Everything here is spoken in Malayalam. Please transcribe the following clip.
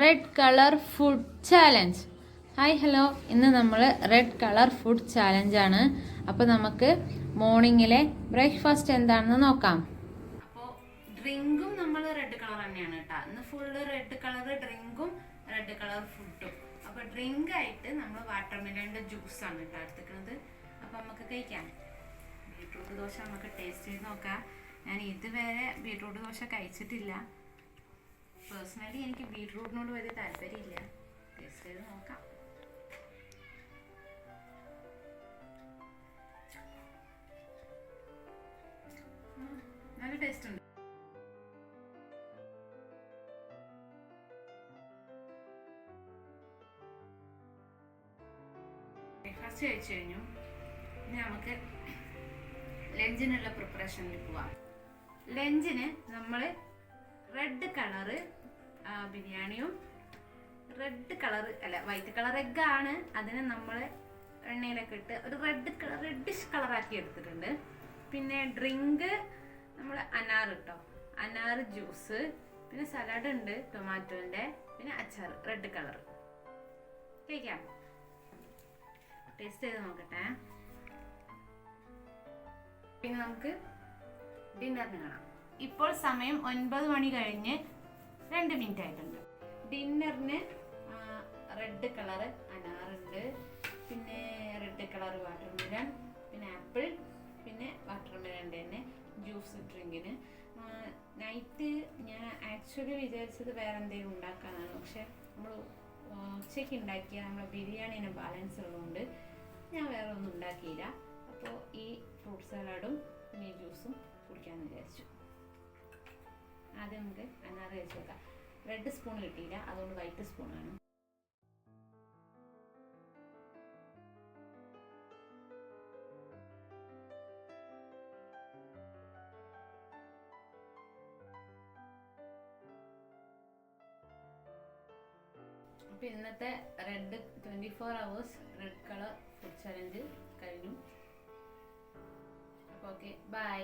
Red colour food challenge. Hi hello, ഇന്ന് നമ്മൾ റെഡ് കളർ ഫുഡ് ചാലഞ്ചാണ്. അപ്പോൾ നമുക്ക് മോർണിംഗിലെ ബ്രേക്ക്ഫാസ്റ്റ് എന്താണെന്ന് നോക്കാം. അപ്പോൾ ഡ്രിങ്കും നമ്മൾ റെഡ് കളർ തന്നെയാണ് കേട്ടോ. ഇന്ന് ഫുള്ള് റെഡ് കളർ ഡ്രിങ്കും റെഡ് കളർ ഫുഡും. അപ്പോൾ ഡ്രിങ്ക് ആയിട്ട് നമ്മൾ വാട്ടർമെലൻ്റെ ജ്യൂസാണ് കേട്ടോ എടുത്തിരിക്കുന്നത്. അപ്പോൾ നമുക്ക് കഴിക്കാം. ബീട്രൂട്ട് ദോശ നമുക്ക് ടേസ്റ്റ് ചെയ്ത് നോക്കാം. ഞാൻ ഇതുവരെ ബീട്രൂട്ട് ദോശ കഴിച്ചിട്ടില്ല. പേഴ്സണലി എനിക്ക് ബീട്രൂട്ടിനോട് വലിയ താല്പര്യമില്ല. ടേസ്റ്റ് ചെയ്ത് നോക്കാം. നല്ല ടേസ്റ്റ് ഉണ്ട്. ബ്രേക്ക്ഫാസ്റ്റ് കഴിച്ചു കഴിഞ്ഞു. ഇനി നമുക്ക് ലഞ്ചിനുള്ള പ്രിപ്പറേഷനിൽ പോവാം. ലഞ്ചിന് നമ്മൾ റെഡ് കളറ് ബിരിയാണിയും റെഡ് കളർ അല്ല വൈറ്റ് കളർ എഗ്ഗാണ്. അതിനെ നമ്മൾ എണ്ണയിലൊക്കെ ഇട്ട് ഒരു റെഡിഷ് കളറാക്കി എടുത്തിട്ടുണ്ട്. പിന്നെ ഡ്രിങ്ക് നമ്മൾ അനാർ ഇട്ടോ, അനാർ ജ്യൂസ്, പിന്നെ സലാഡ് ഉണ്ട് ടൊമാറ്റോൻ്റെ, പിന്നെ അച്ചാർ റെഡ് കളർ. കഴിക്കാം. ടേസ്റ്റ് ചെയ്ത് നോക്കട്ടെ. പിന്നെ നമുക്ക് ഡിന്നറിന് കാണാം. ഇപ്പോൾ സമയം 9 മണി കഴിഞ്ഞ് 2 മിനിറ്റ് ആയിട്ടുണ്ട്. ഡിന്നറിന് റെഡ് കളറ് അനാറുണ്ട്, പിന്നെ റെഡ് കളർ വാട്ടർമെലൺ, പിന്നെ ആപ്പിൾ, പിന്നെ വാട്ടർമെലൻ്റെ തന്നെ ജ്യൂസ് ഡ്രിങ്കിന്. നൈറ്റ് ഞാൻ ആക്ച്വലി വിചാരിച്ചത് വേറെ എന്തെങ്കിലും ഉണ്ടാക്കാനാണ്. പക്ഷെ നമ്മൾ ഉച്ചയ്ക്ക് ഉണ്ടാക്കിയ നമ്മളെ ബിരിയാണിന് ബാലൻസ് ഉള്ളതുകൊണ്ട് ഞാൻ വേറെ ഒന്നും ഉണ്ടാക്കിയില്ല. അപ്പോൾ ഈ ഫ്രൂട്ട് സലാഡും പിന്നെ ഈ ജ്യൂസും കുടിക്കാമെന്ന് വിചാരിച്ചു. ആദ്യം നമുക്ക് അനാറ് കഴിച്ച് വെക്കാം. റെഡ് സ്പൂൺ കിട്ടിയില്ല, അതുകൊണ്ട് വൈറ്റ് സ്പൂണാണ്. അപ്പോൾ ഇന്നത്തെ red 24 hours red colour food challenge കഴിഞ്ഞു. അപ്പോൾ ഓക്കെ, ബൈ.